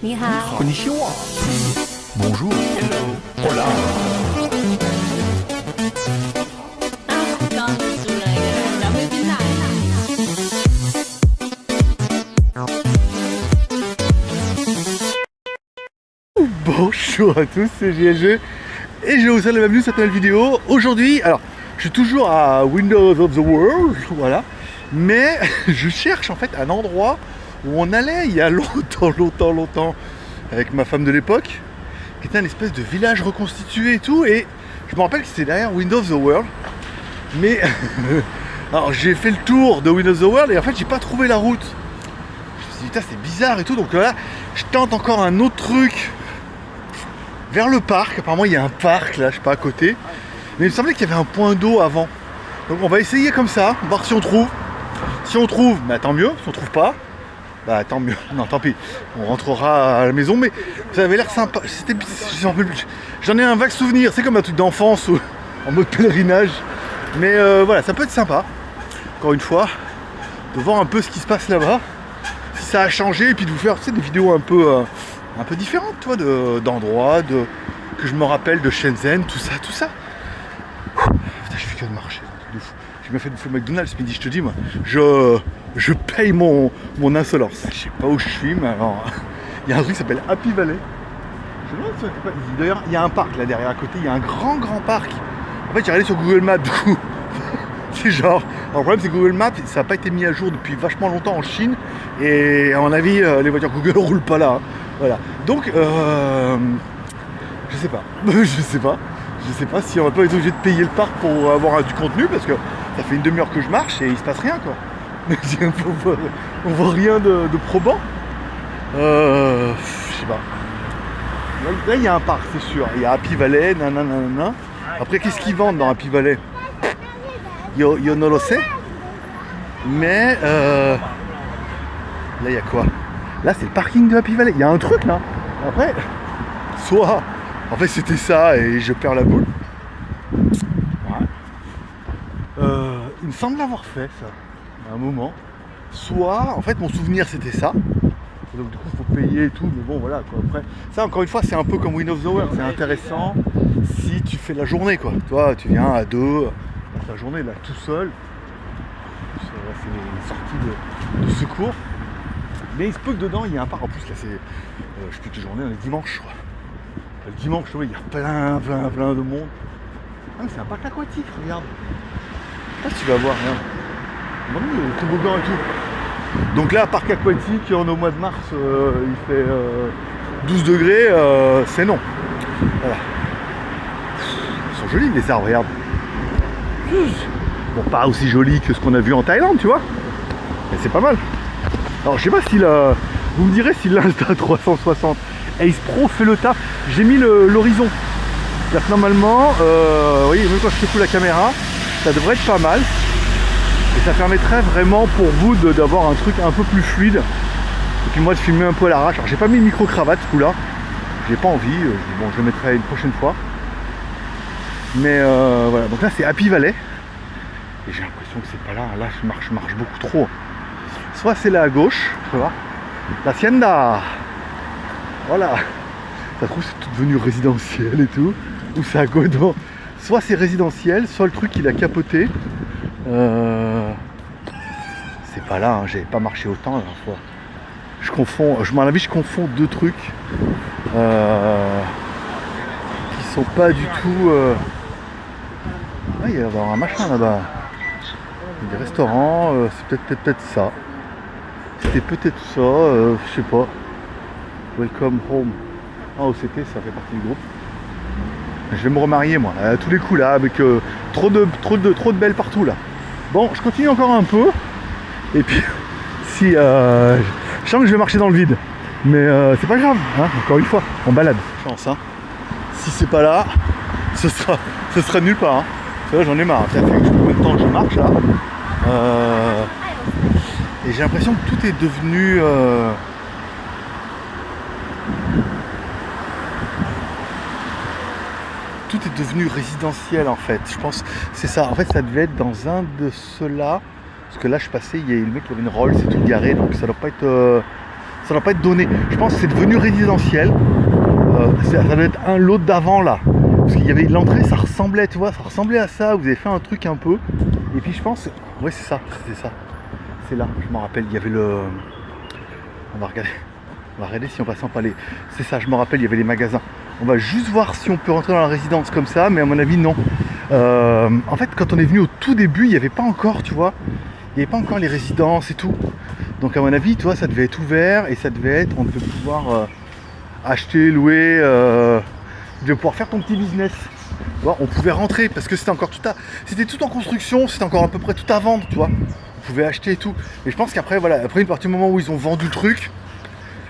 你好。 Konnichiwa. Bonjour. Hola. 刚住了一个人，咱们进来。 Bonjour à tous, c'est GLG et je vous souhaite la bienvenue sur cette nouvelle vidéo. Aujourd'hui, alors je suis toujours à Windows of the World, voilà, mais je cherche en fait un endroit où on allait il y a longtemps avec ma femme de l'époque, qui était un espèce de village reconstitué et tout, et je me rappelle que c'était derrière Windows of the World, mais alors j'ai fait le tour de Windows of the World et en fait j'ai pas trouvé la route. Je me suis dit putain c'est bizarre et tout, donc là je tente encore un autre truc vers le parc. Apparemment il y a un parc là, je sais pas, à côté, mais il me semblait qu'il y avait un point d'eau avant, donc on va essayer comme ça, voir si on trouve. Si on trouve, bah tant mieux. Si on trouve pas, bah tant mieux. Non, tant pis, on rentrera à la maison. Mais ça avait l'air sympa. J'en ai un vague souvenir, c'est comme un truc d'enfance en mode pèlerinage, mais voilà, ça peut être sympa, encore une fois, de voir un peu ce qui se passe là-bas, si ça a changé, et puis de vous faire, tu sais, des vidéos un peu différentes, toi, d'endroits, que je me rappelle de Shenzhen, tout ça. Putain, je fais que de marcher. J'ai bien fait de bouffer au McDonald's ce midi, je te dis, moi. Je paye mon insolence. Je sais pas où je suis, mais alors, il y a un truc qui s'appelle Happy Valley. Je me demande si on était pas... D'ailleurs, il y a un parc là derrière à côté, il y a un grand parc. En fait, j'ai regardé sur Google Maps, du coup. C'est genre... Alors, le problème, c'est que Google Maps, ça n'a pas été mis à jour depuis vachement longtemps en Chine. Et à mon avis, les voitures Google ne roulent pas là. Hein. Voilà. Donc, je sais pas. Je sais pas si on va pas être obligé de payer le parc pour avoir du contenu, parce que ça fait une demi-heure que je marche et il se passe rien, quoi. On voit rien de probant. Je sais pas. Là, il y a un parc, c'est sûr. Il y a Happy Valley, nanana. Après, qu'est-ce qu'ils vendent dans Happy Valley? Yo no lo sais. Mais là, il y a quoi? Là, c'est le parking de Happy Valley. Il y a un truc là. Après, soit en fait c'était ça et je perds la boule. Ouais. Il me semble l'avoir fait ça à un moment. Soit en fait mon souvenir c'était ça. Et donc du coup il faut payer et tout, mais bon voilà quoi. Après, ça encore une fois c'est un peu comme Windows of the World, c'est intéressant si tu fais la journée quoi. Toi tu viens à deux, la journée là tout seul. C'est une sortie de secours. Mais il se peut que dedans il y a un parc en plus là, c'est je sais plus quelle journée, on est dimanche je crois. Le dimanche il y a plein de monde. Ah mais c'est un parc aquatique, regarde. Je sais pas si tu vas voir, regarde. Il y a le toboggan et tout. Donc là parc aquatique, on est au mois de mars, il fait 12 degrés, c'est non. Voilà. Ils sont jolis les arbres, regarde. Bon pas aussi jolis que ce qu'on a vu en Thaïlande tu vois. Mais c'est pas mal. Alors je sais pas si vous me direz si l'Insta 360 Ace Pro fait le taf. J'ai mis l'horizon. C'est-à-dire que normalement, vous voyez, même quand je secoue la caméra, ça devrait être pas mal. Et ça permettrait vraiment pour vous d'avoir un truc un peu plus fluide. Et puis moi de filmer un peu à l'arrache. Alors j'ai pas mis le micro-cravate ce coup-là. J'ai pas envie. Bon, je le mettrai une prochaine fois. Mais voilà, donc là c'est Happy Valley. Et j'ai l'impression que c'est pas là. Là je marche beaucoup trop. Soit c'est là à gauche, tu vois, l'Hacienda. Voilà. Ça se trouve c'est tout devenu résidentiel et tout. Ou c'est à gauche devant. Soit c'est résidentiel, soit le truc il a capoté. C'est pas là, hein. J'avais pas marché autant la dernière fois. Je confonds, à mon avis je confonds deux trucs qui sont pas du tout. Ah, il va y avoir un machin là-bas. Des restaurants, c'est peut-être ça. C'était peut-être ça, je sais pas. Welcome home. Ah OCT, ça fait partie du groupe. Je vais me remarier moi, à tous les coups là, avec trop de belles partout là. Bon, je continue encore un peu. Et puis, si je sens que je vais marcher dans le vide. Mais c'est pas grave, hein, encore une fois, on balade. Chance, hein. Si c'est pas là, ce sera nulle part. Hein. Là j'en ai marre, ça fait combien de temps que je marche là. Et j'ai l'impression que tout est devenu résidentiel en fait. Je pense c'est ça. En fait ça devait être dans un de ceux-là. Parce que là je passais, il y a le mec qui avait une Rolls et tout garé, donc ça doit pas être ça doit pas être donné. Je pense que c'est devenu résidentiel. Ça doit être l'autre d'avant là. Parce qu'il y avait l'entrée, ça ressemblait, tu vois, ça ressemblait à ça. Vous avez fait un truc un peu. Et puis je pense, ouais c'est ça, c'était ça. C'est là, je m'en rappelle, il y avait le. On va regarder si on passe en palais. C'est ça, je me rappelle, il y avait les magasins. On va juste voir si on peut rentrer dans la résidence comme ça, mais à mon avis non. En fait, quand on est venu au tout début, il n'y avait pas encore, tu vois, il n'y avait pas encore les résidences et tout. Donc à mon avis, tu vois, ça devait être ouvert et ça devait être, on devait pouvoir acheter, louer, tu devais pouvoir faire ton petit business. Tu vois, on pouvait rentrer parce que c'était encore c'était tout en construction, c'était encore à peu près tout à vendre, tu vois. On pouvait acheter et tout. Et je pense qu'après, voilà, après une partie du moment où ils ont vendu le truc,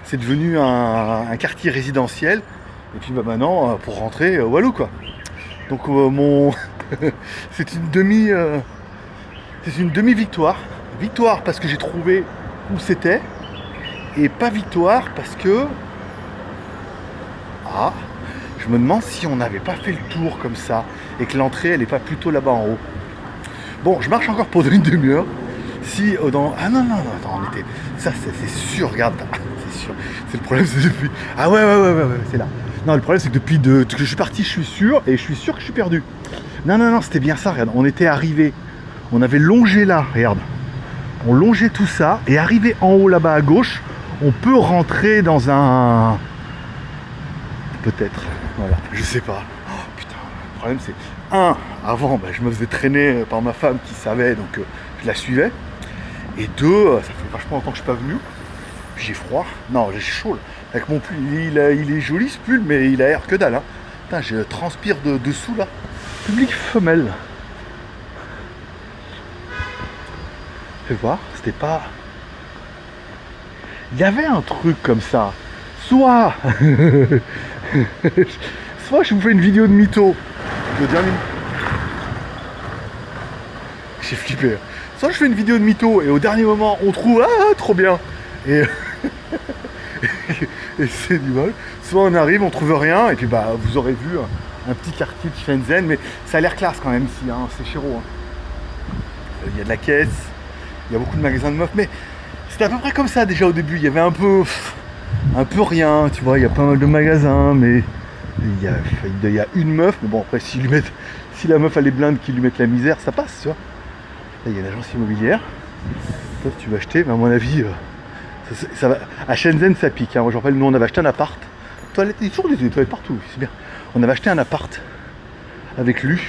c'est devenu un quartier résidentiel. Et puis bah maintenant, pour rentrer, walou quoi. Donc c'est une demi-victoire. Victoire parce que j'ai trouvé où c'était. Et pas victoire parce que... Ah, je me demande si on n'avait pas fait le tour comme ça. Et que l'entrée, elle n'est pas plutôt là-bas en haut. Bon, je marche encore pour une demi-heure. Si Ah non, attends, on était... Ça, c'est sûr, regarde. C'est sûr. C'est le problème, c'est depuis... Ah ouais, c'est là. Non, le problème, c'est que depuis que je suis parti, je suis sûr, et je suis sûr que je suis perdu. Non, c'était bien ça, regarde. On était arrivé, on avait longé là, regarde. On longeait tout ça, et arrivé en haut là-bas à gauche, on peut rentrer dans un... Peut-être, voilà, je sais pas. Oh putain, le problème c'est... Avant, je me faisais traîner par ma femme qui savait, donc je la suivais. Et 2, ça fait vachement longtemps que je suis pas venu. Puis j'ai froid. Non, j'ai chaud là. Avec mon pull, il est joli ce pull, mais il a air que dalle. Hein. Putain, je transpire dessous là. Public femelle. Fais voir, c'était pas... Il y avait un truc comme ça. Soit je vous fais une vidéo de mytho. Le dernier... J'ai flippé. Soit je fais une vidéo de mytho et au dernier moment on trouve trop bien. Et c'est du mal. Soit on arrive, on trouve rien, et puis vous aurez vu un petit quartier de Shenzhen, mais ça a l'air classe quand même ici, hein, c'est chéro. Hein. Il y a de la caisse, il y a beaucoup de magasins de meufs, mais c'était à peu près comme ça déjà au début. Il y avait un peu rien, tu vois, il y a pas mal de magasins, mais il y a une meuf, mais bon après si la meuf elle est blinde, qu'ils lui mettent la misère, ça passe, tu vois. Là il y a l'agence immobilière, toi tu vas acheter, mais à mon avis... Ça va. À Shenzhen ça pique, hein. Moi je rappelle, nous on avait acheté un appart, toilettes, il y a toujours des toilettes partout, c'est bien. On avait acheté un appart avec lui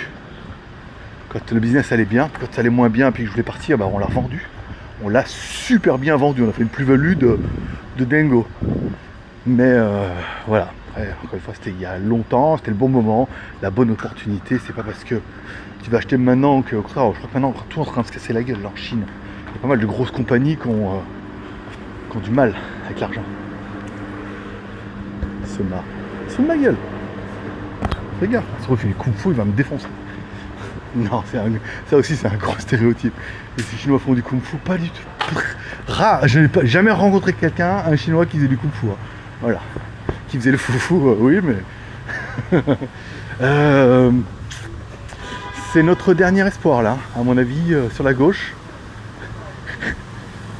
quand le business allait bien, quand ça allait moins bien, puis que je voulais partir, on l'a vendu. On l'a super bien vendu, on a fait une plus-value de dingo. Mais voilà, après, encore une fois c'était il y a longtemps, c'était le bon moment, la bonne opportunité, c'est pas parce que tu vas acheter maintenant que... Je crois que maintenant tout est en train de se casser la gueule là en Chine. Il y a pas mal de grosses compagnies qui ont du mal avec l'argent. Il se marre. Il se fout de ma gueule. Fais gaffe, il se refait du kung-fu, il va me défoncer. Non, ça aussi c'est un gros stéréotype. Les Chinois font du kung-fu, pas du tout. Rare, je n'ai jamais rencontré quelqu'un, un Chinois qui faisait du kung-fu. Hein. Voilà. Qui faisait le foufou, oui, mais... c'est notre dernier espoir là, à mon avis, sur la gauche.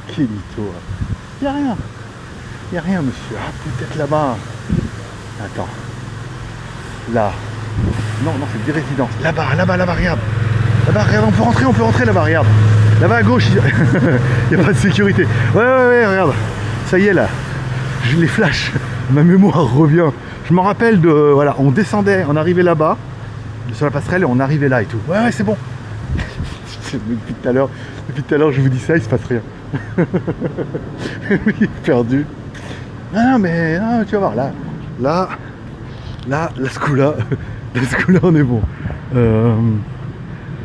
Qui est mytho, hein. Il n'y a rien, monsieur. Ah, peut-être là-bas. Attends. Là. Non, c'est des résidences. Là-bas, regarde. Là-bas, regarde, on peut rentrer là-bas, regarde. Là-bas à gauche, il n'y a pas de sécurité. Ouais, regarde. Ça y est, là. Je les flash. Ma mémoire revient. Je me rappelle de... Voilà, on descendait, on arrivait là-bas, sur la passerelle, et on arrivait là et tout. Ouais, c'est bon. Depuis tout à l'heure, je vous dis ça, il se passe rien. Oui, perdu. Non, mais non, tu vas voir, là, ce coup-là, on est bon.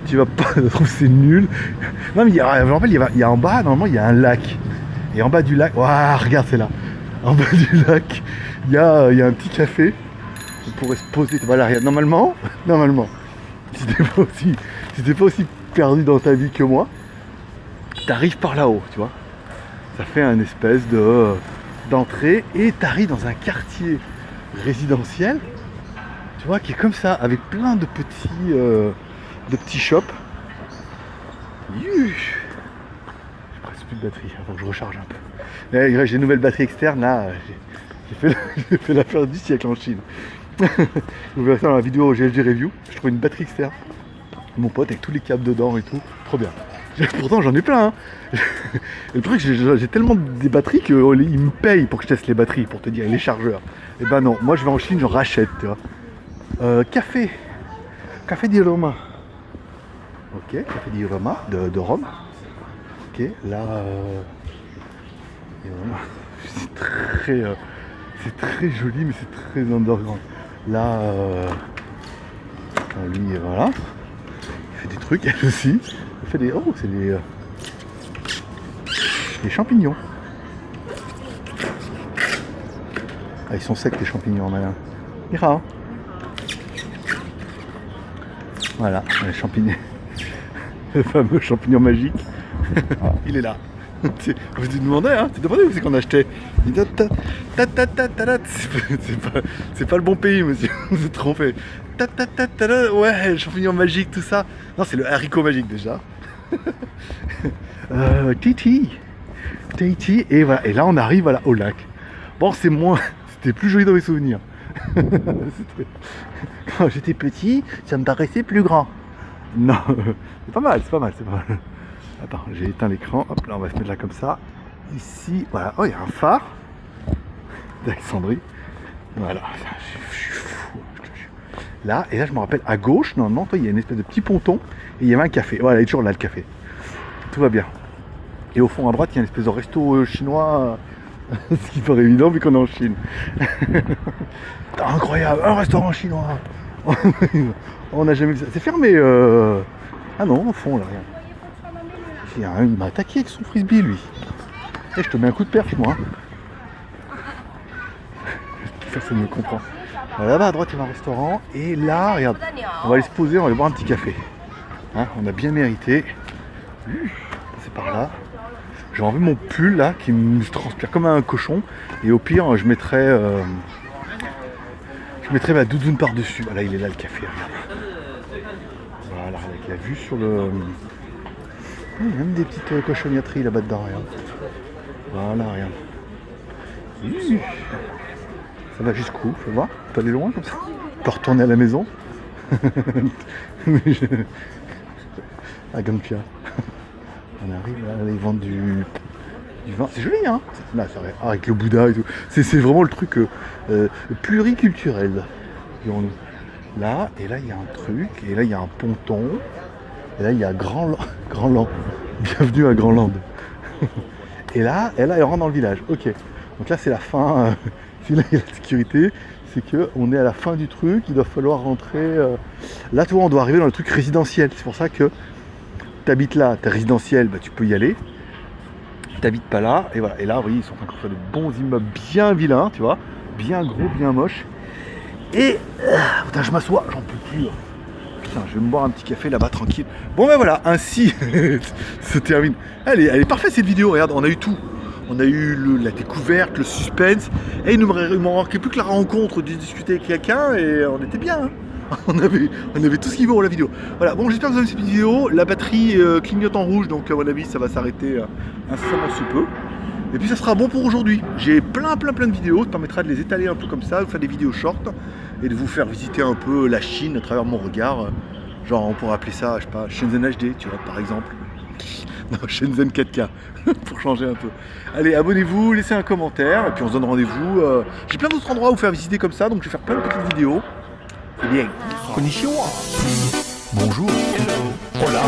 Tu vas pas trouver c'est nul. Non, mais je me rappelle, il y a en bas, normalement, il y a un lac. Et en bas du lac, waouh, regarde, c'est là. En bas du lac, il y a un petit café. On pourrait se poser. Voilà, regarde, normalement, si t'es pas aussi perdu dans ta vie que moi, t'arrives par là-haut, tu vois. Ça fait un espèce d'entrée et t'arrives dans un quartier résidentiel, tu vois, qui est comme ça, avec plein de petits shops. J'ai presque plus de batterie, il faut que je recharge un peu. Là, j'ai une nouvelle batterie externe, là, j'ai fait l'affaire du siècle en Chine. Vous verrez ça dans la vidéo GLG Review, je trouve une batterie externe, mon pote avec tous les câbles dedans et tout, trop bien. Pourtant j'en ai plein, hein. Le truc, j'ai tellement des batteries qu'ils me payent pour que je teste les batteries, pour te dire, les chargeurs. Et ben non, moi je vais en Chine, j'en rachète, tu vois. Café di Roma. Ok, café di Roma, de Rome. Ok, là, c'est très joli, mais c'est très underground. Là, lui, voilà, il fait des trucs, elle aussi. Il fait des, oh, c'est des champignons. Ah, ils sont secs les champignons, malin. Mira. Voilà, les champignons. Le fameux champignon magique. Il est là. Vous vous demandez, hein, c'est demandé où c'est qu'on achetait. C'est pas le bon pays, monsieur. Vous êtes trompé. Ouais, le champignon magique, tout ça. Non, c'est le haricot magique déjà. Titi. Et voilà. Et là, on arrive voilà, au lac. Bon, c'est moins. C'était plus joli dans mes souvenirs. Quand j'étais petit, ça me paraissait plus grand. Non, c'est pas mal. Attends, j'ai éteint l'écran. Hop, là, on va se mettre là comme ça. Ici, voilà. Oh, il y a un phare d'Alexandrie. Voilà. Je suis fou. Là, et là, je me rappelle, à gauche, normalement, il y a une espèce de petit ponton. Et il y avait un café. Voilà, il est toujours là, le café. Tout va bien. Et au fond, à droite, il y a une espèce de resto chinois. Ce qui paraît évident, vu qu'on est en Chine. Incroyable, un restaurant chinois. On n'a jamais vu ça. C'est fermé. Ah non, au fond, là, regarde. Il m'a attaqué avec son frisbee, lui. Et je te mets un coup de perche, moi. Personne ne me comprend. Voilà, là-bas à droite, il y a un restaurant. Et là, regarde, on va aller se poser, on va aller boire un petit café. Hein, on a bien mérité. C'est par là. J'ai enlevé mon pull, là, qui me transpire comme un cochon. Et au pire, je mettrai ma doudoune par-dessus. Voilà, il est là, le café, regarde. Voilà, avec la vue sur le... Il y a même des petites cochonneries là-bas dedans, regarde. Voilà, regarde. Ça va jusqu'où? Faut voir. On peut aller loin comme ça. On peut retourner à la maison. À Gampia. On arrive là, ils vendent du vin. C'est joli, hein? Là, c'est vrai. Avec le Bouddha et tout. C'est vraiment le truc pluriculturel, dirons-nous. Là, et là, il y a un truc. Et là, il y a un ponton. Et là, il y a Grandland. Bienvenue à Grandland. Et là, il rentre dans le village. Ok. Donc là, c'est la fin. Si là, il y a la sécurité, c'est qu'on est à la fin du truc. Il doit falloir rentrer. Là, tu vois, on doit arriver dans le truc résidentiel. C'est pour ça que t'habites là, t'es résidentiel, bah, tu peux y aller. T'habites pas là. Et voilà. Et là, oui, ils sont en train de faire des bons immeubles bien vilains, tu vois. Bien gros, bien moches. Et putain, je m'assois, j'en peux plus. Putain, je vais me boire un petit café là-bas tranquille. Bon ben voilà, ainsi se termine. Elle est parfaite cette vidéo, regarde, on a eu tout. On a eu la découverte, le suspense. Et il ne m'en manquait plus que la rencontre, de discuter avec quelqu'un et on était bien. Hein. On avait tout ce qu'il faut pour la vidéo. Voilà, bon j'espère que vous avez aimé cette vidéo. La batterie clignote en rouge, donc à mon avis ça va s'arrêter incessamment sous peu. Et puis ça sera bon pour aujourd'hui. J'ai plein de vidéos, ça permettra de les étaler un peu comme ça, de faire des vidéos short et de vous faire visiter un peu la Chine à travers mon regard. Genre on pourrait appeler ça, je sais pas, Shenzhen HD, tu vois, par exemple. Non, Shenzhen 4K, pour changer un peu. Allez, abonnez-vous, laissez un commentaire, et puis on se donne rendez-vous. J'ai plein d'autres endroits à vous faire visiter comme ça, donc je vais faire plein de petites vidéos. C'est bien. Konnichiwa. Bonjour. Hello. Hola.